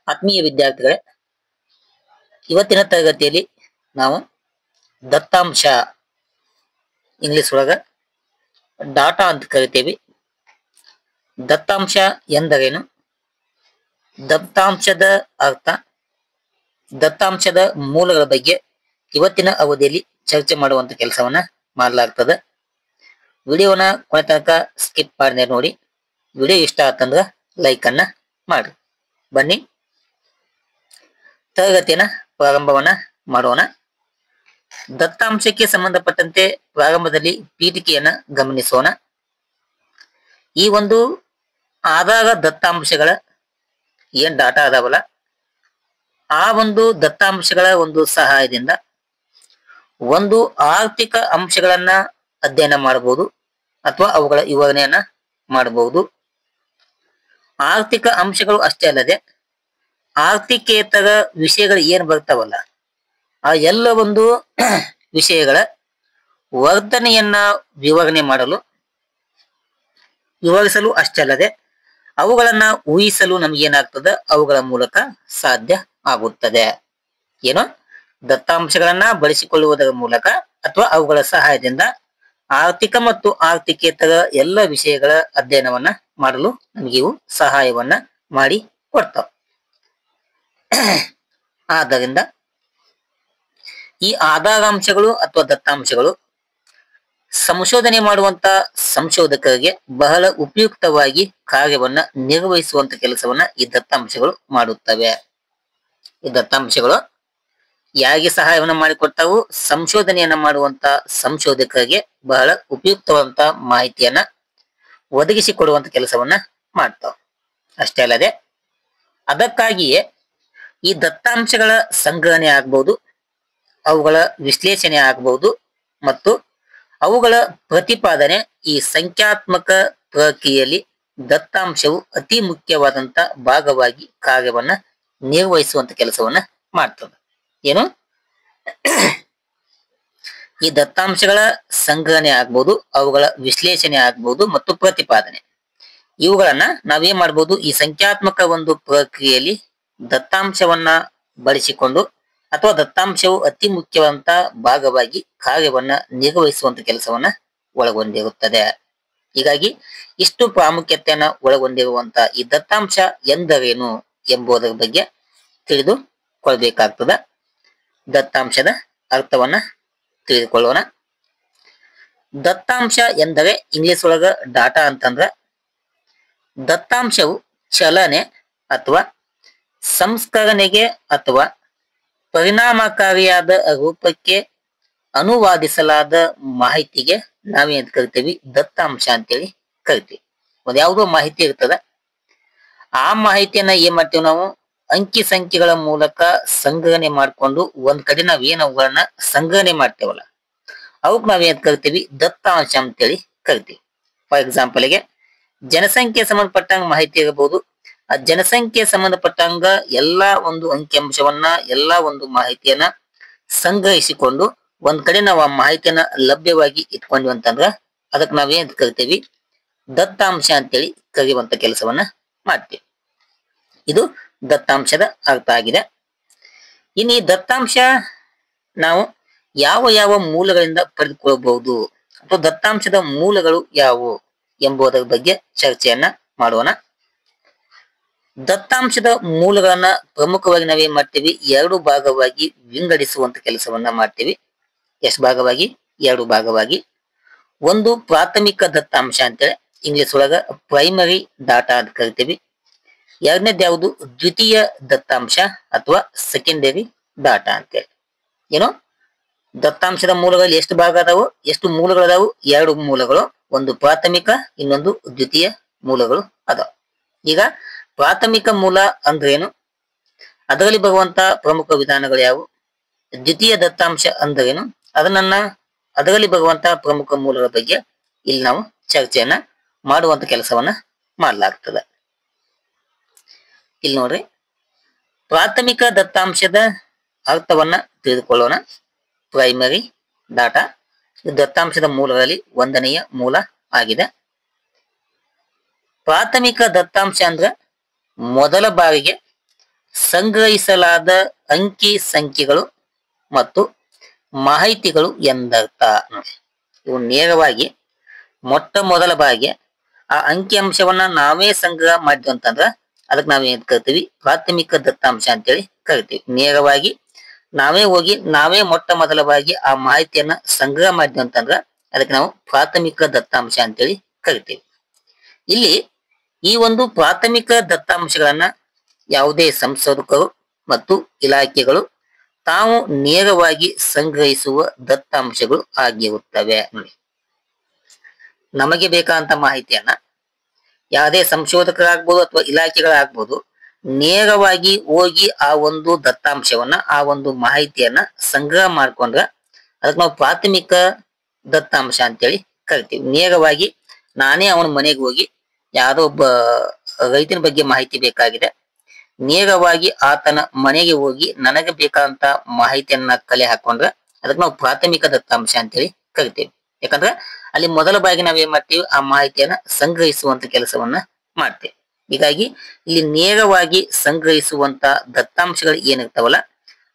ಆತ್ಮೀಯ ವಿದ್ಯಾರ್ಥಿಗಳೇ, ಇವತ್ತಿನ ತರಗತಿಯಲ್ಲಿ ನಾವು ದತ್ತಾಂಶ ಇಂಗ್ಲಿಷ್ ಒಳಗ ಡಾಟಾ ಅಂತ ಕರಿತೇವೆ. ದತ್ತಾಂಶ ಎಂದರೇನು, ದತ್ತಾಂಶದ ಅರ್ಥ, ದತ್ತಾಂಶದ ಮೂಲಗಳ ಬಗ್ಗೆ ಇವತ್ತಿನ ಅವಧಿಯಲ್ಲಿ ಚರ್ಚೆ ಮಾಡುವಂತ ಕೆಲಸವನ್ನ ಮಾಡಲಾಗ್ತದೆ. ವಿಡಿಯೋನ ಕೊನೆ ತನಕ ಸ್ಕಿಪ್ ಮಾಡದೆ ನೋಡಿ. ವಿಡಿಯೋ ಇಷ್ಟ ಆತಂದ್ರ ಲೈಕ್ ಅನ್ನ ಮಾಡಿ. ಬನ್ನಿ ತರಗತಿಯನ್ನ ಪ್ರಾರಂಭವನ್ನ ಮಾಡೋಣ. ದತ್ತಾಂಶಕ್ಕೆ ಸಂಬಂಧಪಟ್ಟಂತೆ ಪ್ರಾರಂಭದಲ್ಲಿ ಪೀಠಿಕೆಯನ್ನ ಗಮನಿಸೋಣ. ಈ ಒಂದು ಆಧಾರ ದತ್ತಾಂಶಗಳ ಏನ್ ಡಾಟಾ ಅದಾವಲ್ಲ, ಆ ಒಂದು ದತ್ತಾಂಶಗಳ ಒಂದು ಸಹಾಯದಿಂದ ಒಂದು ಆರ್ಥಿಕ ಅಂಶಗಳನ್ನ ಅಧ್ಯಯನ ಮಾಡಬಹುದು ಅಥವಾ ಅವುಗಳ ವಿವರಣೆಯನ್ನ ಮಾಡಬಹುದು. ಆರ್ಥಿಕ ಅಂಶಗಳು ಅಷ್ಟೇ ಅಲ್ಲದೆ ಆರ್ಥಿಕೇತರ ವಿಷಯಗಳು ಏನ್ ಬರ್ತಾವಲ್ಲ, ಆ ಎಲ್ಲ ಒಂದು ವಿಷಯಗಳ ವರ್ತನೆಯನ್ನ ವಿವರಿಸಲು ಅಷ್ಟೇ ಅಲ್ಲದೆ ಅವುಗಳನ್ನ ಊಹಿಸಲು ನಮಗೇನಾಗ್ತದೆ, ಅವುಗಳ ಮೂಲಕ ಸಾಧ್ಯ ಆಗುತ್ತದೆ. ಏನೋ ದತ್ತಾಂಶಗಳನ್ನ ಬಳಸಿಕೊಳ್ಳುವುದರ ಮೂಲಕ ಅಥವಾ ಅವುಗಳ ಸಹಾಯದಿಂದ ಆರ್ಥಿಕ ಮತ್ತು ಆರ್ಥಿಕೇತರ ಎಲ್ಲ ವಿಷಯಗಳ ಅಧ್ಯಯನವನ್ನ ಮಾಡಲು ನಮಗೆ ಇವು ಸಹಾಯವನ್ನ ಮಾಡಿ ಕೊಡ್ತಾವ. ಆದ್ದರಿಂದ ಈ ಆಧಾರಾಂಶಗಳು ಅಥವಾ ದತ್ತಾಂಶಗಳು ಸಂಶೋಧನೆ ಮಾಡುವಂತ ಸಂಶೋಧಕರಿಗೆ ಬಹಳ ಉಪಯುಕ್ತವಾಗಿ ಕಾರ್ಯವನ್ನ ನಿರ್ವಹಿಸುವಂತ ಕೆಲಸವನ್ನ ಈ ದತ್ತಾಂಶಗಳು ಮಾಡುತ್ತವೆ. ಈ ದತ್ತಾಂಶಗಳು ಯಾರಿಗೆ ಸಹಾಯವನ್ನ ಮಾಡಿಕೊಡ್ತಾವು, ಸಂಶೋಧನೆಯನ್ನ ಮಾಡುವಂತ ಸಂಶೋಧಕರಿಗೆ ಬಹಳ ಉಪಯುಕ್ತವಾದಂತ ಮಾಹಿತಿಯನ್ನ ಒದಗಿಸಿಕೊಡುವಂತ ಕೆಲಸವನ್ನ ಮಾಡ್ತಾವ. ಅಷ್ಟೇ ಅಲ್ಲದೆ ಅದಕ್ಕಾಗಿಯೇ ಈ ದತ್ತಾಂಶಗಳ ಸಂಗ್ರಹಣೆ ಆಗ್ಬಹುದು, ಅವುಗಳ ವಿಶ್ಲೇಷಣೆ ಆಗಬಹುದು ಮತ್ತು ಅವುಗಳ ಪ್ರತಿಪಾದನೆ, ಈ ಸಂಖ್ಯಾತ್ಮಕ ಪ್ರಕ್ರಿಯೆಯಲ್ಲಿ ದತ್ತಾಂಶವು ಅತಿ ಮುಖ್ಯವಾದಂತ ಭಾಗವಾಗಿ ಕಾರ್ಯವನ್ನ ನಿರ್ವಹಿಸುವಂತ ಕೆಲಸವನ್ನ ಮಾಡ್ತದೆ. ಏನು, ಈ ದತ್ತಾಂಶಗಳ ಸಂಗ್ರಹಣೆ ಆಗ್ಬಹುದು, ಅವುಗಳ ವಿಶ್ಲೇಷಣೆ ಆಗ್ಬಹುದು ಮತ್ತು ಪ್ರತಿಪಾದನೆ, ಇವುಗಳನ್ನ ನಾವೇನ್ ಮಾಡ್ಬೋದು, ಈ ಸಂಖ್ಯಾತ್ಮಕ ಒಂದು ಪ್ರಕ್ರಿಯೆಯಲ್ಲಿ ದತ್ತಾಂಶವನ್ನ ಬಳಸಿಕೊಂಡು ಅಥವಾ ದತ್ತಾಂಶವು ಅತಿ ಮುಖ್ಯವಾದಂತ ಭಾಗವಾಗಿ ಕಾರ್ಯವನ್ನ ನಿರ್ವಹಿಸುವಂತ ಕೆಲಸವನ್ನ ಒಳಗೊಂಡಿರುತ್ತದೆ. ಹೀಗಾಗಿ ಇಷ್ಟು ಪ್ರಾಮುಖ್ಯತೆಯನ್ನ ಒಳಗೊಂಡಿರುವಂತ ಈ ದತ್ತಾಂಶ ಎಂದರೇನು ಎಂಬುದರ ಬಗ್ಗೆ ತಿಳಿದುಕೊಳ್ಬೇಕಾಗ್ತದೆ. ದತ್ತಾಂಶದ ಅರ್ಥವನ್ನ ತಿಳಿದುಕೊಳ್ಳೋಣ. ದತ್ತಾಂಶ ಎಂದರೆ ಇಂಗ್ಲಿಷ್ ಒಳಗ ಡಾಟಾ ಅಂತಂದ್ರ ದತ್ತಾಂಶವು ಚಲನೆ ಅಥವಾ ಸಂಸ್ಕರಣೆಗೆ ಅಥವಾ ಪರಿಣಾಮಕಾರಿಯಾದ ರೂಪಕ್ಕೆ ಅನುವಾದಿಸಲಾದ ಮಾಹಿತಿಗೆ ನಾವೇನ್ ಕರಿತೀವಿ, ದತ್ತಾಂಶ ಅಂತೇಳಿ ಕರಿತೀವಿ. ಒಂದ್ ಯಾವುದೋ ಮಾಹಿತಿ ಇರ್ತದ, ಆ ಮಾಹಿತಿಯನ್ನ ಏನ್ ಮಾಡ್ತೀವಿ ನಾವು ಅಂಕಿ ಸಂಖ್ಯೆಗಳ ಮೂಲಕ ಸಂಗ್ರಹಣೆ ಮಾಡ್ಕೊಂಡು ಒಂದ್ ಕಡೆ ನಾವೇನ್ ಅವುಗಳನ್ನ ಸಂಗ್ರಹಣೆ ಮಾಡ್ತೇವಲ್ಲ, ಅವಕ್ ನಾವೇನ್ ಕರಿತೀವಿ, ದತ್ತಾಂಶ ಅಂತೇಳಿ ಕರಿತೀವಿ. ಫಾರ್ ಎಕ್ಸಾಂಪಲ್ಗೆ ಜನಸಂಖ್ಯೆ ಸಂಬಂಧಪಟ್ಟಂಗ ಮಾಹಿತಿ ಇರಬಹುದು. ಆ ಜನಸಂಖ್ಯೆ ಸಂಬಂಧಪಟ್ಟಂಗ ಎಲ್ಲಾ ಒಂದು ಅಂಕಿಅಂಶವನ್ನ, ಎಲ್ಲಾ ಒಂದು ಮಾಹಿತಿಯನ್ನ ಸಂಗ್ರಹಿಸಿಕೊಂಡು ಒಂದ್ ಕಡೆ ನಾವು ಆ ಮಾಹಿತಿಯನ್ನ ಲಭ್ಯವಾಗಿ ಇಟ್ಕೊಂಡ್ವಿ ಅಂತಂದ್ರ ಅದಕ್ಕೆ ನಾವೇನ್ ಕರಿತೀವಿ, ದತ್ತಾಂಶ ಅಂತೇಳಿ ಕರೆಯುವಂತ ಕೆಲಸವನ್ನ ಮಾಡ್ತೀವಿ. ಇದು ದತ್ತಾಂಶದ ಅರ್ಥ ಆಗಿದೆ. ಇನ್ನು ಈ ದತ್ತಾಂಶ ನಾವು ಯಾವ ಯಾವ ಮೂಲಗಳಿಂದ ಪಡೆದುಕೊಳ್ಳಬಹುದು ಅಥವಾ ದತ್ತಾಂಶದ ಮೂಲಗಳು ಯಾವುವು ಎಂಬುದರ ಬಗ್ಗೆ ಚರ್ಚೆಯನ್ನ ಮಾಡೋಣ. ದತ್ತಾಂಶದ ಮೂಲಗಳನ್ನ ಪ್ರಮುಖವಾಗಿ ನಾವೇನ್ ಮಾಡ್ತೀವಿ, ಎರಡು ಭಾಗವಾಗಿ ವಿಂಗಡಿಸುವಂತ ಕೆಲಸವನ್ನ ಮಾಡ್ತೀವಿ. ಎಷ್ಟು ಭಾಗವಾಗಿ? ಎರಡು ಭಾಗವಾಗಿ. ಒಂದು ಪ್ರಾಥಮಿಕ ದತ್ತಾಂಶ ಅಂತೇಳಿ ಇಂಗ್ಲಿಷ್ ಒಳಗ ಪ್ರೈಮರಿ ಡಾಟಾ ಅಂತ ಕರಿತೀವಿ. ಎರಡನೇದು ಯಾವುದು, ದ್ವಿತೀಯ ದತ್ತಾಂಶ ಅಥವಾ ಸೆಕೆಂಡರಿ ಡಾಟಾ ಅಂತೇಳಿ. ಏನು, ದತ್ತಾಂಶದ ಮೂಲಗಳಲ್ಲಿ ಎಷ್ಟು ಭಾಗ ಅದಾವು, ಎಷ್ಟು ಮೂಲಗಳದಾವು? ಎರಡು ಮೂಲಗಳು, ಒಂದು ಪ್ರಾಥಮಿಕ, ಇನ್ನೊಂದು ದ್ವಿತೀಯ ಮೂಲಗಳು ಅದಾವ. ಈಗ ಪ್ರಾಥಮಿಕ ಮೂಲ ಅಂದ್ರೆ ಏನು, ಅದರಲ್ಲಿ ಬರುವಂತ ಪ್ರಮುಖ ವಿಧಾನಗಳು ಯಾವುವು? ದ್ವಿತೀಯ ದತ್ತಾಂಶ ಅಂದ್ರೇನು, ಅದರಲ್ಲಿ ಬರುವಂತಹ ಪ್ರಮುಖ ಮೂಲಗಳ ಬಗ್ಗೆ ಇಲ್ಲಿ ನಾವು ಚರ್ಚೆಯನ್ನ ಮಾಡುವಂತ ಕೆಲಸವನ್ನ ಮಾಡಲಾಗ್ತದೆ. ಇಲ್ಲಿ ನೋಡ್ರಿ, ಪ್ರಾಥಮಿಕ ದತ್ತಾಂಶದ ಅರ್ಥವನ್ನ ತಿಳಿದುಕೊಳ್ಳೋಣ. ಪ್ರೈಮರಿ ಡಾಟಾ ದತ್ತಾಂಶದ ಮೂಲಗಳಲ್ಲಿ ಒಂದನೆಯ ಮೂಲ ಆಗಿದೆ. ಪ್ರಾಥಮಿಕ ದತ್ತಾಂಶ ಅಂದ್ರೆ ಮೊದಲ ಬಾರಿಗೆ ಸಂಗ್ರಹಿಸಲಾದ ಅಂಕಿ ಸಂಖ್ಯೆಗಳು ಮತ್ತು ಮಾಹಿತಿಗಳು ಎಂದರ್ಥ. ಇವು ನೇರವಾಗಿ ಮೊಟ್ಟ ಮೊದಲ ಬಾರಿಗೆ ಆ ಅಂಕಿ ಅಂಶವನ್ನ ನಾವೇ ಸಂಗ್ರಹ ಮಾಡಿದ್ವಿ ಅಂತಂದ್ರ ಅದಕ್ಕೆ ನಾವೇನ್ ಕರಿತೀವಿ, ಪ್ರಾಥಮಿಕ ದತ್ತಾಂಶ ಅಂತೇಳಿ ಕರಿತೀವಿ. ನೇರವಾಗಿ ನಾವೇ ಹೋಗಿ ನಾವೇ ಮೊಟ್ಟ ಮೊದಲ ಬಾರಿಗೆ ಆ ಮಾಹಿತಿಯನ್ನ ಸಂಗ್ರಹ ಮಾಡಿದ್ವಿ ಅಂತಂದ್ರ ಅದಕ್ಕೆ ನಾವು ಪ್ರಾಥಮಿಕ ದತ್ತಾಂಶ ಅಂತೇಳಿ ಕರಿತೀವಿ. ಇಲ್ಲಿ ಈ ಒಂದು ಪ್ರಾಥಮಿಕ ದತ್ತಾಂಶಗಳನ್ನ ಯಾವುದೇ ಸಂಶೋಧಕರು ಮತ್ತು ಇಲಾಖೆಗಳು ತಾವು ನೇರವಾಗಿ ಸಂಗ್ರಹಿಸುವ ದತ್ತಾಂಶಗಳು ಆಗಿರುತ್ತವೆ. ನಮಗೆ ಬೇಕಾದಂತ ಮಾಹಿತಿಯನ್ನ ಯಾವುದೇ ಸಂಶೋಧಕರಾಗ್ಬೋದು ಅಥವಾ ಇಲಾಖೆಗಳಾಗ್ಬೋದು ನೇರವಾಗಿ ಹೋಗಿ ಆ ಒಂದು ದತ್ತಾಂಶವನ್ನ ಆ ಒಂದು ಮಾಹಿತಿಯನ್ನ ಸಂಗ್ರಹ ಮಾಡ್ಕೊಂಡ್ರ ಅದಕ್ಕೆ ನಾವು ಪ್ರಾಥಮಿಕ ದತ್ತಾಂಶ ಅಂತೇಳಿ ಕರಿತೀವಿ. ನೇರವಾಗಿ ನಾನೇ ಅವನ ಮನೆಗೆ ಹೋಗಿ ಯಾರೋ ಒಬ್ಬ ರೈತನ ಬಗ್ಗೆ ಮಾಹಿತಿ ಬೇಕಾಗಿದೆ, ನೇರವಾಗಿ ಆತನ ಮನೆಗೆ ಹೋಗಿ ನನಗೆ ಬೇಕಾದಂತ ಮಾಹಿತಿಯನ್ನ ಕಲೆ ಹಾಕೊಂಡ್ರೆ ಅದಕ್ಕೆ ನಾವು ಪ್ರಾಥಮಿಕ ದತ್ತಾಂಶ ಅಂತೇಳಿ ಕರಿತೀವಿ. ಯಾಕಂದ್ರೆ ಅಲ್ಲಿ ಮೊದಲ ಬಾರಿಗೆ ನಾವೇನ್ ಮಾಡ್ತೀವಿ, ಆ ಮಾಹಿತಿಯನ್ನ ಸಂಗ್ರಹಿಸುವಂತ ಕೆಲಸವನ್ನ ಮಾಡ್ತೇವೆ. ಹೀಗಾಗಿ ಇಲ್ಲಿ ನೇರವಾಗಿ ಸಂಗ್ರಹಿಸುವಂತ ದತ್ತಾಂಶಗಳು ಏನಿರ್ತಾವಲ್ಲ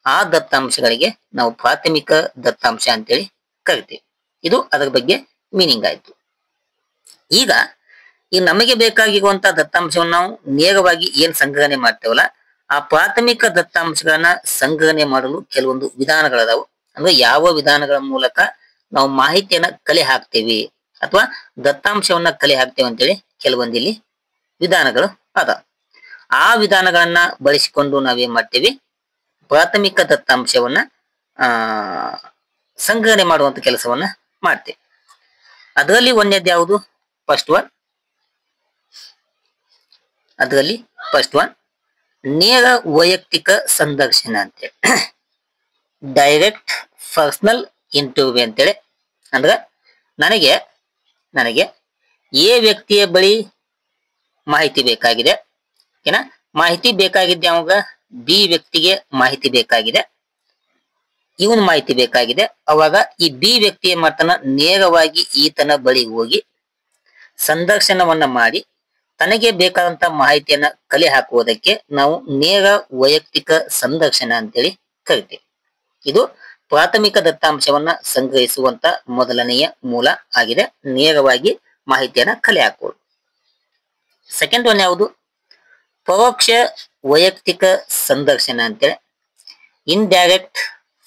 ಆ ದತ್ತಾಂಶಗಳಿಗೆ ನಾವು ಪ್ರಾಥಮಿಕ ದತ್ತಾಂಶ ಅಂತೇಳಿ ಕರಿತೀವಿ. ಇದು ಅದರ ಬಗ್ಗೆ ಮೀನಿಂಗ್ ಆಯ್ತು. ಈಗ ಈ ನಮಗೆ ಬೇಕಾಗಿರುವಂತ ದತ್ತಾಂಶವನ್ನು ನಾವು ನೇರವಾಗಿ ಏನ್ ಸಂಗ್ರಹಣೆ ಮಾಡ್ತೇವಲ್ಲ ಆ ಪ್ರಾಥಮಿಕ ದತ್ತಾಂಶಗಳನ್ನ ಸಂಗ್ರಹಣೆ ಮಾಡಲು ಕೆಲವೊಂದು ವಿಧಾನಗಳದಾವು. ಅಂದ್ರೆ ಯಾವ ವಿಧಾನಗಳ ಮೂಲಕ ನಾವು ಮಾಹಿತಿಯನ್ನ ಕಲೆ ಹಾಕ್ತೇವಿ ಅಥವಾ ದತ್ತಾಂಶವನ್ನ ಕಲೆ ಹಾಕ್ತೇವೆ ಅಂತೇಳಿ ಕೆಲವೊಂದು ಇಲ್ಲಿ ವಿಧಾನಗಳು ಅದ. ಆ ವಿಧಾನಗಳನ್ನ ಬಳಸಿಕೊಂಡು ನಾವೇನ್ ಮಾಡ್ತೇವಿ, ಪ್ರಾಥಮಿಕ ದತ್ತಾಂಶವನ್ನ ಸಂಗ್ರಹಣೆ ಮಾಡುವಂತ ಕೆಲಸವನ್ನ ಮಾಡ್ತೇವೆ. ಅದರಲ್ಲಿ ಒಂದೇದು ಯಾವುದು, ಫಸ್ಟ್ ಒನ್ ನೇರ ವೈಯಕ್ತಿಕ ಸಂದರ್ಶನ ಅಂತೇಳಿ, ಡೈರೆಕ್ಟ್ ಪರ್ಸನಲ್ ಇಂಟರ್ವ್ಯೂ ಅಂತೇಳಿ. ಅಂದ್ರೆ ನನಗೆ ಎ ವ್ಯಕ್ತಿಯ ಬಳಿ ಮಾಹಿತಿ ಬೇಕಾಗಿದೆ, ಏನ ಮಾಹಿತಿ ಬೇಕಾಗಿದ್ದೆ ಅವಾಗ ಬಿ ವ್ಯಕ್ತಿಗೆ ಮಾಹಿತಿ ಬೇಕಾಗಿದೆ, ಇವನ್ ಮಾಹಿತಿ ಬೇಕಾಗಿದೆ. ಅವಾಗ ಈ ಬಿ ವ್ಯಕ್ತಿ ಏನ್ ಮಾಡ್ತಾನ, ನೇರವಾಗಿ ಈತನ ಬಳಿ ಹೋಗಿ ಸಂದರ್ಶನವನ್ನ ಮಾಡಿ ತನಗೆ ಬೇಕಾದಂತ ಮಾಹಿತಿಯನ್ನ ಕಲೆ ಹಾಕುವುದಕ್ಕೆ ನಾವು ನೇರ ವೈಯಕ್ತಿಕ ಸಂದರ್ಶನ ಅಂತೇಳಿ ಕರಿತೀವಿ. ಇದು ಪ್ರಾಥಮಿಕ ದತ್ತಾಂಶವನ್ನ ಸಂಗ್ರಹಿಸುವಂತ ಮೊದಲನೆಯ ಮೂಲ ಆಗಿದೆ, ನೇರವಾಗಿ ಮಾಹಿತಿಯನ್ನ ಕಲೆ ಹಾಕುವುದು. ಸೆಕೆಂಡ್ ಒನ್ ಯಾವುದು, ಪರೋಕ್ಷ ವೈಯಕ್ತಿಕ ಸಂದರ್ಶನ ಅಂತೇಳಿ, ಇಂಡೈರೆಕ್ಟ್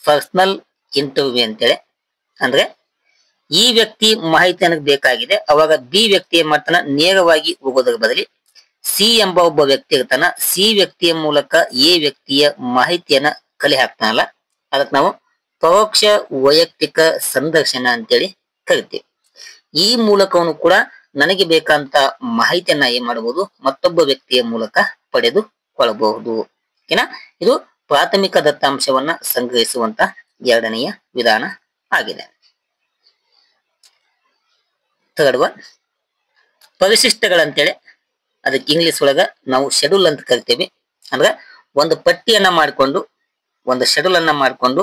ಪರ್ಸನಲ್ ಇಂಟರ್ವ್ಯೂ ಅಂತೇಳಿ. ಅಂದ್ರೆ ಈ ವ್ಯಕ್ತಿ ಮಾಹಿತಿ ನನಗೆ ಬೇಕಾಗಿದೆ, ಅವಾಗ ಬಿ ವ್ಯಕ್ತಿ ಏನ್ ಮಾಡ್ತಾನ, ನೇರವಾಗಿ ಹೋಗೋದ್ರ ಬದಲಿ ಸಿ ಎಂಬ ಒಬ್ಬ ವ್ಯಕ್ತಿ ಇರ್ತಾನ, ಸಿ ವ್ಯಕ್ತಿಯ ಮೂಲಕ ಎ ವ್ಯಕ್ತಿಯ ಮಾಹಿತಿಯನ್ನ ಕಲೆ ಹಾಕ್ತಾನಲ್ಲ ಅದಕ್ಕೆ ನಾವು ಪರೋಕ್ಷ ವೈಯಕ್ತಿಕ ಸಂದರ್ಶನ ಅಂತೇಳಿ ಕರಿತೀವಿ. ಈ ಮೂಲಕವೂ ಕೂಡ ನನಗೆ ಬೇಕಂತ ಮಾಹಿತಿಯನ್ನ ಏನ್ ಮಾಡಬಹುದು, ಮತ್ತೊಬ್ಬ ವ್ಯಕ್ತಿಯ ಮೂಲಕ ಪಡೆದುಕೊಳ್ಳಬಹುದು. ಓಕೆನಾ? ಇದು ಪ್ರಾಥಮಿಕ ದತ್ತಾಂಶವನ್ನ ಸಂಗ್ರಹಿಸುವಂತ ಎರಡನೆಯ ವಿಧಾನ ಆಗಿದೆ. ಥರ್ಡ್ ಒನ್ ಪರಿಶಿಷ್ಟಗಳಂತೇಳಿ, ಅದಕ್ಕೆ ಇಂಗ್ಲಿಷ್ ಒಳಗ ನಾವು ಶೆಡ್ಯೂಲ್ ಅಂತ ಕರಿತೇವೆ. ಅಂದ್ರೆ ಒಂದು ಪಟ್ಟಿಯನ್ನ ಮಾಡಿಕೊಂಡು, ಒಂದು ಶೆಡ್ಯೂಲ್ ಅನ್ನ ಮಾಡಿಕೊಂಡು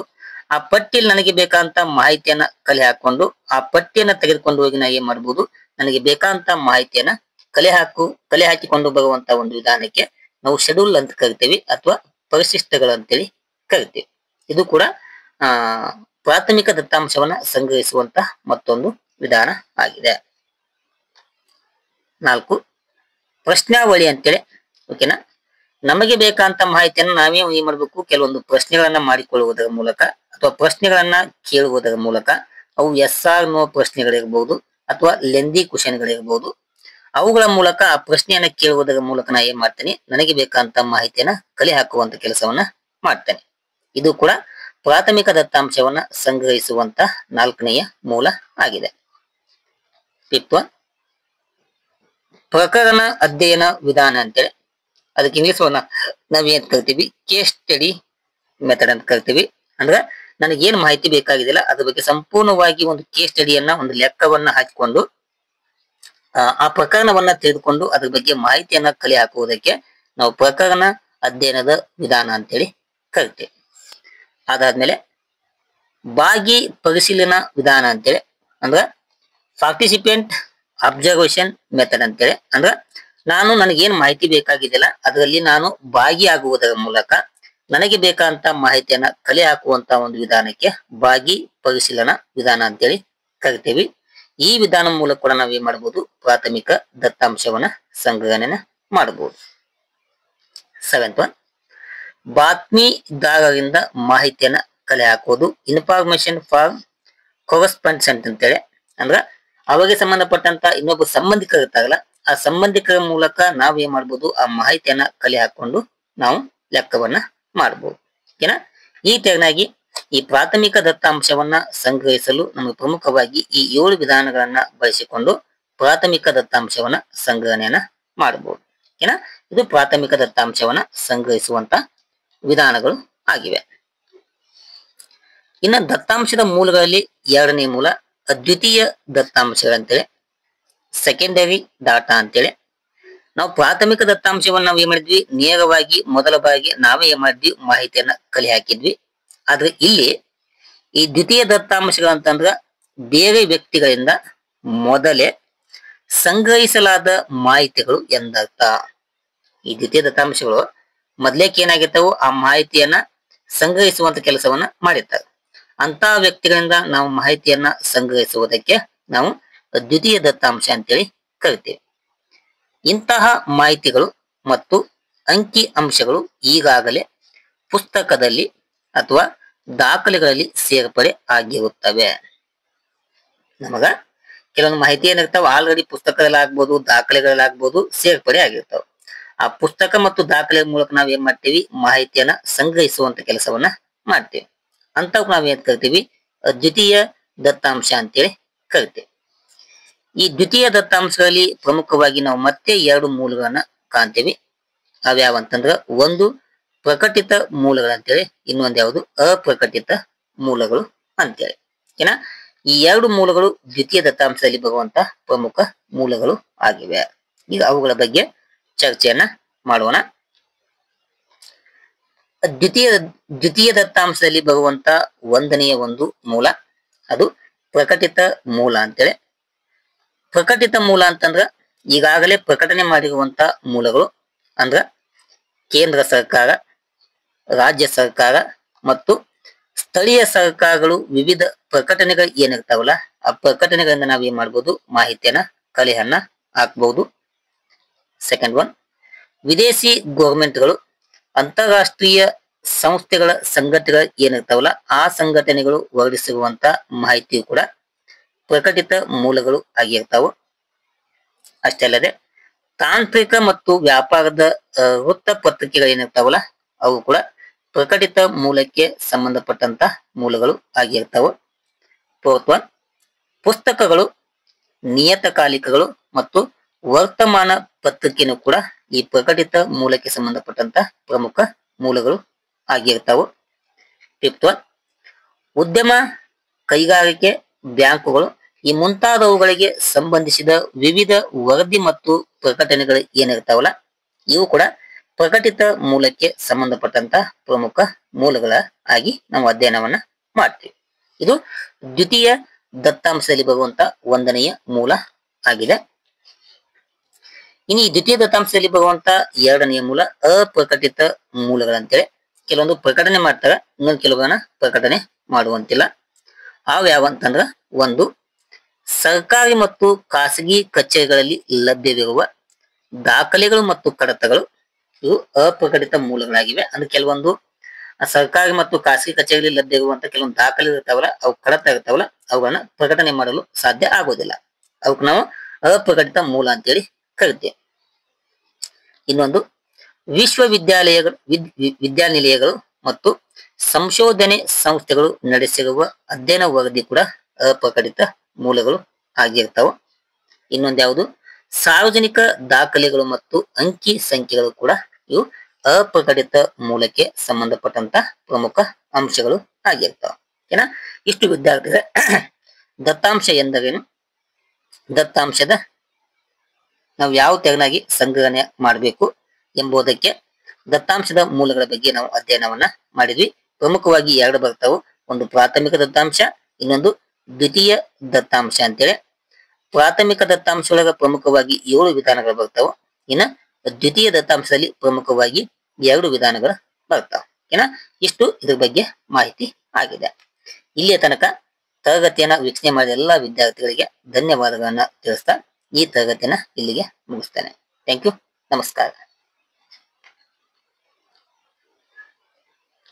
ಆ ಪಟ್ಟಿಯಲ್ಲಿ ನನಗೆ ಬೇಕಾದಂತ ಮಾಹಿತಿಯನ್ನ ಕಲೆ ಹಾಕೊಂಡು ಆ ಪಟ್ಟಿಯನ್ನ ತೆಗೆದುಕೊಂಡು ಹೋಗಿ ನಾ ಏನ್ ಮಾಡ್ಬೋದು, ನನಗೆ ಬೇಕಾದಂತ ಮಾಹಿತಿಯನ್ನ ಕಲೆ ಹಾಕಿಕೊಂಡು ಬರುವಂತ ಒಂದು ವಿಧಾನಕ್ಕೆ ನಾವು ಶೆಡ್ಯೂಲ್ ಅಂತ ಕರಿತೇವೆ ಅಥವಾ ಪರಿಶಿಷ್ಟಗಳಂತೇಳಿ ಕರಿತೇವೆ. ಇದು ಕೂಡ ಪ್ರಾಥಮಿಕ ದತ್ತಾಂಶವನ್ನ ಸಂಗ್ರಹಿಸುವಂತ ಮತ್ತೊಂದು ವಿಧಾನ ಆಗಿದೆ. 4 ಪ್ರಶ್ನಾವಳಿ ಅಂತೇಳಿ. ಓಕೆನಾ? ನಮಗೆ ಬೇಕಾದಂತ ಮಾಹಿತಿಯನ್ನು ನಾವೇ ಏನ್ ಮಾಡ್ಬೇಕು, ಕೆಲವೊಂದು ಪ್ರಶ್ನೆಗಳನ್ನ ಮಾಡಿಕೊಳ್ಳುವುದರ ಮೂಲಕ ಅಥವಾ ಪ್ರಶ್ನೆಗಳನ್ನ ಕೇಳುವುದರ ಮೂಲಕ, ಅವು ಎಸ್ ಆರ್ ನೋ ಪ್ರಶ್ನೆಗಳಿರ್ಬಹುದು ಅಥವಾ ಲೆಂದಿ ಕ್ವಶನ್ಗಳಿರ್ಬಹುದು, ಅವುಗಳ ಮೂಲಕ ಆ ಪ್ರಶ್ನೆಯನ್ನ ಕೇಳುವುದರ ಮೂಲಕ ನಾ ಏನ್ ಮಾಡ್ತೇನೆ, ನನಗೆ ಬೇಕಾದಂತ ಮಾಹಿತಿಯನ್ನ ಕಲೆ ಹಾಕುವಂತ ಕೆಲಸವನ್ನ ಮಾಡ್ತೇನೆ. ಇದು ಕೂಡ ಪ್ರಾಥಮಿಕ ದತ್ತಾಂಶವನ್ನ ಸಂಗ್ರಹಿಸುವಂತ 4ನೆಯ ಮೂಲ ಆಗಿದೆ. 5th ಒನ್ ಪ್ರಕರಣ ಅಧ್ಯಯನ ವಿಧಾನ ಅಂತೇಳಿ. ಅದಕ್ಕೆ ಇಂಗ್ಲಿಷ್ ನಾವೇನ್ ಕರಿತೀವಿ, ಕೇಸ್ ಸ್ಟಡಿ ಮೆಥಡ್ ಅಂತ ಕರಿತೀವಿ. ಅಂದ್ರೆ ನನಗೆ ಏನ್ ಮಾಹಿತಿ ಬೇಕಾಗಿದಿಲ್ಲ ಅದ್ರ ಬಗ್ಗೆ ಸಂಪೂರ್ಣವಾಗಿ ಒಂದು ಕೇಸ್ ಸ್ಟಡಿಯನ್ನ, ಒಂದು ಲೆಕ್ಕವನ್ನ ಹಾಕಿಕೊಂಡು ಆ ಪ್ರಕರಣವನ್ನ ತಿಳಿದುಕೊಂಡು ಅದ್ರ ಬಗ್ಗೆ ಮಾಹಿತಿಯನ್ನ ಕಲೆ ಹಾಕುವುದಕ್ಕೆ ನಾವು ಪ್ರಕರಣ ಅಧ್ಯಯನದ ವಿಧಾನ ಅಂತೇಳಿ ಕರಿತೀವಿ. ಅದಾದ್ಮೇಲೆ ಭಾಗಿ ಪರಿಶೀಲನಾ ವಿಧಾನ ಅಂತೇಳಿ, ಅಂದ್ರ ಪಾರ್ಟಿಸಿಪೆಂಟ್ ಅಬ್ಸರ್ವೇಷನ್ ಮೆಥಡ್ ಅಂತೇಳಿ. ಅಂದ್ರ ನನಗೇನು ಮಾಹಿತಿ ಬೇಕಾಗಿದೆಯಲ್ಲ ಅದರಲ್ಲಿ ನಾನು ಭಾಗಿಯಾಗುವುದರ ಮೂಲಕ ನನಗೆ ಬೇಕಾದಂತ ಮಾಹಿತಿಯನ್ನ ಕಲೆ ಹಾಕುವಂತ ಒಂದು ವಿಧಾನಕ್ಕೆ ಭಾಗಿ ಪರಿಶೀಲನಾ ವಿಧಾನ ಅಂತೇಳಿ ಕರಿತೇವೆ. ಈ ವಿಧಾನ ಮೂಲಕ ಕೂಡ ನಾವೇನ್ ಮಾಡಬಹುದು, ಪ್ರಾಥಮಿಕ ದತ್ತಾಂಶವನ್ನ ಸಂಗ್ರಹಣೆನ ಮಾಡಬಹುದು. 7th ಒನ್, ಬಾತ್ಮೀದಾರರಿಂದ ಮಾಹಿತಿಯನ್ನ ಕಲೆ ಹಾಕೋದು. ಇನ್ಫಾರ್ಮೇಶನ್ ಫಾರ್ ಕೊರೆಸ್ಪಾಂಡೆಂಟ್ ಅಂತೇಳಿ, ಅಂದ್ರ ಅವರಿಗೆ ಸಂಬಂಧಪಟ್ಟಂತ ಇನ್ನೊಬ್ಬ ಸಂಬಂಧಿಕರು ಇರ್ತಾರಲ್ಲ, ಆ ಸಂಬಂಧಿಕರ ಮೂಲಕ ನಾವ್ ಏನ್ ಮಾಡ್ಬೋದು, ಆ ಮಾಹಿತಿಯನ್ನ ಕಲೆ ಹಾಕೊಂಡು ನಾವು ಲೆಕ್ಕವನ್ನ ಮಾಡಬಹುದು. ಓಕೆನಾ. ಈ ತೆರನಾಗಿ ಈ ಪ್ರಾಥಮಿಕ ದತ್ತಾಂಶವನ್ನ ಸಂಗ್ರಹಿಸಲು ನಮಗೆ ಪ್ರಮುಖವಾಗಿ ಈ 7 ವಿಧಾನಗಳನ್ನ ಬಳಸಿಕೊಂಡು ಪ್ರಾಥಮಿಕ ದತ್ತಾಂಶವನ್ನ ಸಂಗ್ರಹಣೆಯನ್ನ ಮಾಡಬಹುದು. ಓಕೆನಾ. ಇದು ಪ್ರಾಥಮಿಕ ದತ್ತಾಂಶವನ್ನ ಸಂಗ್ರಹಿಸುವಂತ ವಿಧಾನಗಳು ಆಗಿವೆ. ಇನ್ನು ದತ್ತಾಂಶದ ಮೂಲಗಳಲ್ಲಿ ಎರಡನೇ ಮೂಲ ಅದ್ವಿತೀಯ ದತ್ತಾಂಶಗಳಂತೇಳಿ, ಸೆಕೆಂಡರಿ ಡಾಟಾ ಅಂತೇಳಿ. ನಾವು ಪ್ರಾಥಮಿಕ ದತ್ತಾಂಶವನ್ನ ನಾವ್ ಏನ್ ಮಾಡಿದ್ವಿ, ನೇರವಾಗಿ ಮೊದಲ ಬಾರಿಗೆ ನಾವೇ ಏನ್ ಮಾಡಿದ್ವಿ, ಮಾಹಿತಿಯನ್ನ ಕಲೆ ಹಾಕಿದ್ವಿ. ಆದ್ರೆ ಇಲ್ಲಿ ಈ ದ್ವಿತೀಯ ದತ್ತಾಂಶಗಳಂತಂದ್ರ ಬೇರೆ ವ್ಯಕ್ತಿಗಳಿಂದ ಮೊದಲೇ ಸಂಗ್ರಹಿಸಲಾದ ಮಾಹಿತಿಗಳು ಎಂದರ್ಥ. ಈ ದ್ವಿತೀಯ ದತ್ತಾಂಶಗಳು ಮೊದ್ಲೇಕ್ ಏನಾಗಿರ್ತಾವು, ಆ ಮಾಹಿತಿಯನ್ನ ಸಂಗ್ರಹಿಸುವಂತ ಕೆಲಸವನ್ನ ಮಾಡಿರ್ತಾರೆ. ಅಂತ ವ್ಯಕ್ತಿಗಳಿಂದ ನಾವು ಮಾಹಿತಿಯನ್ನ ಸಂಗ್ರಹಿಸುವುದಕ್ಕೆ ನಾವು ದ್ವಿತೀಯ ದತ್ತಾಂಶ ಅಂತೇಳಿ ಕರಿತೇವೆ. ಇಂತಹ ಮಾಹಿತಿಗಳು ಮತ್ತು ಅಂಕಿ ಅಂಶಗಳು ಈಗಾಗಲೇ ಪುಸ್ತಕದಲ್ಲಿ ಅಥವಾ ದಾಖಲೆಗಳಲ್ಲಿ ಸೇರ್ಪಡೆ ಆಗಿರುತ್ತವೆ. ನಮಗ ಕೆಲವೊಂದು ಮಾಹಿತಿ ಏನಿರ್ತಾವ ಆಲ್ರೆಡಿ ಪುಸ್ತಕದಲ್ಲಿ ಆಗ್ಬೋದು, ದಾಖಲೆಗಳಲ್ಲಿ ಆಗ್ಬೋದು, ಸೇರ್ಪಡೆ ಆಗಿರ್ತಾವ. ಆ ಪುಸ್ತಕ ಮತ್ತು ದಾಖಲೆ ಮೂಲಕ ನಾವ್ ಏನ್ ಮಾಡ್ತೀವಿ, ಮಾಹಿತಿಯನ್ನ ಸಂಗ್ರಹಿಸುವಂತ ಕೆಲಸವನ್ನ ಮಾಡ್ತೇವೆ. ಅಂತವ್ ನಾವ್ ಏನ್ ಕರಿತೀವಿ, ದ್ವಿತೀಯ ದತ್ತಾಂಶ ಅಂತೇಳಿ ಕರಿತೇವೆ. ಈ ದ್ವಿತೀಯ ದತ್ತಾಂಶಗಳಲ್ಲಿ ಪ್ರಮುಖವಾಗಿ ನಾವು ಮತ್ತೆ 2 ಮೂಲಗಳನ್ನ ಕಾಣ್ತೇವೆ. ಅವ್ಯಾವಂತಂದ್ರ ಒಂದು ಪ್ರಕಟಿತ ಮೂಲಗಳಂತೇಳಿ, ಇನ್ನೊಂದು ಯಾವುದು ಅಪ್ರಕಟಿತ ಮೂಲಗಳು ಅಂತೇಳಿ. ಏನ ಈ 2 ಮೂಲಗಳು ದ್ವಿತೀಯ ದತ್ತಾಂಶದಲ್ಲಿ ಬರುವಂತ ಪ್ರಮುಖ ಮೂಲಗಳು ಆಗಿವೆ. ಈಗ ಅವುಗಳ ಬಗ್ಗೆ ಚರ್ಚೆಯನ್ನ ಮಾಡೋಣ. ದ್ವಿತೀಯ ದತ್ತಾಂಶದಲ್ಲಿ ಬರುವಂತ ಒಂದನೆಯ ಒಂದು ಮೂಲ ಅದು ಪ್ರಕಟಿತ ಮೂಲ ಅಂತೇಳಿ. ಪ್ರಕಟಿತ ಮೂಲ ಅಂತಂದ್ರ ಈಗಾಗಲೇ ಪ್ರಕಟಣೆ ಮಾಡಿರುವಂತ ಮೂಲಗಳು, ಅಂದ್ರ ಕೇಂದ್ರ ಸರ್ಕಾರ, ರಾಜ್ಯ ಸರ್ಕಾರ ಮತ್ತು ಸ್ಥಳೀಯ ಸರ್ಕಾರಗಳು ವಿವಿಧ ಪ್ರಕಟಣೆಗಳು ಏನಿರ್ತಾವಲ್ಲ, ಆ ಪ್ರಕಟಣೆಗಳಿಂದ ನಾವ್ ಏನ್ ಮಾಡ್ಬೋದು, ಮಾಹಿತಿಯನ್ನ ಕಲೆಯನ್ನ ಹಾಕ್ಬಹುದು. ಸೆಕೆಂಡ್ ಒನ್, ವಿದೇಶಿ ಗೌರ್ಮೆಂಟ್ಗಳು, ಅಂತಾರಾಷ್ಟ್ರೀಯ ಸಂಸ್ಥೆಗಳ ಸಂಘಟನೆಗಳು ಏನಿರ್ತಾವಲ್ಲ, ಆ ಸಂಘಟನೆಗಳು ಹೊರಡಿಸಿರುವಂತ ಮಾಹಿತಿಯು ಕೂಡ ಪ್ರಕಟಿತ ಮೂಲಗಳು ಆಗಿರ್ತಾವ. ಅಷ್ಟೇ ಅಲ್ಲದೆ ತಾಂತ್ರಿಕ ಮತ್ತು ವ್ಯಾಪಾರದ ವೃತ್ತಪತ್ರಿಕೆಗಳು ಏನಿರ್ತಾವಲ್ಲ, ಅವು ಕೂಡ ಪ್ರಕಟಿತ ಮೂಲಕ್ಕೆ ಸಂಬಂಧಪಟ್ಟಂತ ಮೂಲಗಳು ಆಗಿರ್ತಾವ. ಫೋರ್ತ್ ಒನ್, ಪುಸ್ತಕಗಳು, ನಿಯತಕಾಲಿಕಗಳು ಮತ್ತು ವರ್ತಮಾನ ಪತ್ರಿಕೆನೂ ಕೂಡ ಈ ಪ್ರಕಟಿತ ಮೂಲಕ್ಕೆ ಸಂಬಂಧಪಟ್ಟಂತ ಪ್ರಮುಖ ಮೂಲಗಳು ಆಗಿರ್ತಾವು. ಫಿಫ್ತ್ ಒನ್, ಉದ್ಯಮ, ಕೈಗಾರಿಕೆ, ಬ್ಯಾಂಕುಗಳು ಈ ಮುಂತಾದವುಗಳಿಗೆ ಸಂಬಂಧಿಸಿದ ವಿವಿಧ ವರದಿ ಮತ್ತು ಪ್ರಕಟಣೆಗಳು ಏನಿರ್ತಾವಲ್ಲ, ಇವು ಕೂಡ ಪ್ರಕಟಿತ ಮೂಲಕ್ಕೆ ಸಂಬಂಧಪಟ್ಟಂತ ಪ್ರಮುಖ ಮೂಲಗಳ ಆಗಿ ನಾವು ಅಧ್ಯಯನವನ್ನ ಮಾಡ್ತೀವಿ. ಇದು ದ್ವಿತೀಯ ದತ್ತಾಂಶದಲ್ಲಿ ಬರುವಂತ ಒಂದನೆಯ ಮೂಲ ಆಗಿದೆ. ಇನ್ನು ಈ ದ್ವಿತೀಯ ದತ್ತಾಂಶದಲ್ಲಿ ಬರುವಂತ ಎರಡನೆಯ ಮೂಲ ಅಪ್ರಕಟಿತ ಮೂಲಗಳಂತೇಳಿ. ಕೆಲವೊಂದು ಪ್ರಕಟಣೆ ಮಾಡ್ತಾರೆ, ಇನ್ನೊಂದು ಕೆಲವನ್ನ ಪ್ರಕಟಣೆ ಮಾಡುವಂತಿಲ್ಲ. ಅವು ಯಾವಂತಂದ್ರ, ಒಂದು ಸರ್ಕಾರಿ ಮತ್ತು ಖಾಸಗಿ ಕಚೇರಿಗಳಲ್ಲಿ ಲಭ್ಯವಿರುವ ದಾಖಲೆಗಳು ಮತ್ತು ಕಡತಗಳು, ಇವು ಅಪ್ರಕಟಿತ ಮೂಲಗಳಾಗಿವೆ. ಅಂದ್ರೆ ಕೆಲವೊಂದು ಸರ್ಕಾರಿ ಮತ್ತು ಖಾಸಗಿ ಕಚೇರಿಯಲ್ಲಿ ಲಭ್ಯ ಇರುವಂತ ಕೆಲವೊಂದು ದಾಖಲೆ ಇರ್ತಾವಲ್ಲ, ಅವು ಕಡತ ಇರ್ತಾವಲ್ಲ, ಅವುಗಳನ್ನ ಪ್ರಕಟಣೆ ಮಾಡಲು ಸಾಧ್ಯ ಆಗೋದಿಲ್ಲ. ಅವಕ್ಕೆ ನಾವು ಅಪ್ರಕಟಿತ ಮೂಲ ಅಂತೇಳಿ ಕರಿತೇವೆ. ಇನ್ನೊಂದು ವಿಶ್ವವಿದ್ಯಾಲಯಗಳು, ವಿದ್ಯಾನಿಲಯಗಳು ಮತ್ತು ಸಂಶೋಧನೆ ಸಂಸ್ಥೆಗಳು ನಡೆಸಿರುವ ಅಧ್ಯಯನ ವರದಿ ಕೂಡ ಅಪ್ರಕಟಿತ ಮೂಲಗಳು ಆಗಿರ್ತಾವ. ಇನ್ನೊಂದು ಯಾವುದು, ಸಾರ್ವಜನಿಕ ದಾಖಲೆಗಳು ಮತ್ತು ಅಂಕಿ ಸಂಖ್ಯೆಗಳು ಕೂಡ ಇವು ಅಪ್ರಕಟಿತ ಮೂಲಕ್ಕೆ ಸಂಬಂಧಪಟ್ಟಂತ ಪ್ರಮುಖ ಅಂಶಗಳು ಆಗಿರ್ತಾವ. ಏನ ಇಷ್ಟು ವಿದ್ಯಾರ್ಥಿಗಳ ದತ್ತಾಂಶ ಎಂದರೇನು, ದತ್ತಾಂಶದ ನಾವು ಯಾವ ತೆರನಾಗಿ ಸಂಗ್ರಹಣೆ ಮಾಡಬೇಕು ಎಂಬುದಕ್ಕೆ ದತ್ತಾಂಶದ ಮೂಲಗಳ ಬಗ್ಗೆ ನಾವು ಅಧ್ಯಯನವನ್ನ ಮಾಡಿದ್ವಿ. ಪ್ರಮುಖವಾಗಿ 2 ಬರ್ತಾವು, ಒಂದು ಪ್ರಾಥಮಿಕ ದತ್ತಾಂಶ, ಇನ್ನೊಂದು ದ್ವಿತೀಯ ದತ್ತಾಂಶ ಅಂತೇಳಿ. ಪ್ರಾಥಮಿಕ ದತ್ತಾಂಶದೊಳಗ ಪ್ರಮುಖವಾಗಿ 7 ವಿಧಾನಗಳು ಬರ್ತಾವ. ಇನ್ನ ದ್ವಿತೀಯ ದತ್ತಾಂಶದಲ್ಲಿ ಪ್ರಮುಖವಾಗಿ ಎರಡು ವಿಧಾನಗಳು ಬರ್ತಾವ. ಏನ ಇಷ್ಟು ಇದ್ರ ಬಗ್ಗೆ ಮಾಹಿತಿ ಆಗಿದೆ. ಇಲ್ಲಿಯ ತನಕ ತರಗತಿಯನ್ನ ವೀಕ್ಷಣೆ ಮಾಡಿದ ಎಲ್ಲಾ ವಿದ್ಯಾರ್ಥಿಗಳಿಗೆ ಧನ್ಯವಾದಗಳನ್ನ ತಿಳಿಸ್ತಾ ಈ ತರಗತಿಯನ್ನ ಇಲ್ಲಿಗೆ ಮುಗಿಸ್ತೇನೆ. Thank you. ನಮಸ್ಕಾರ.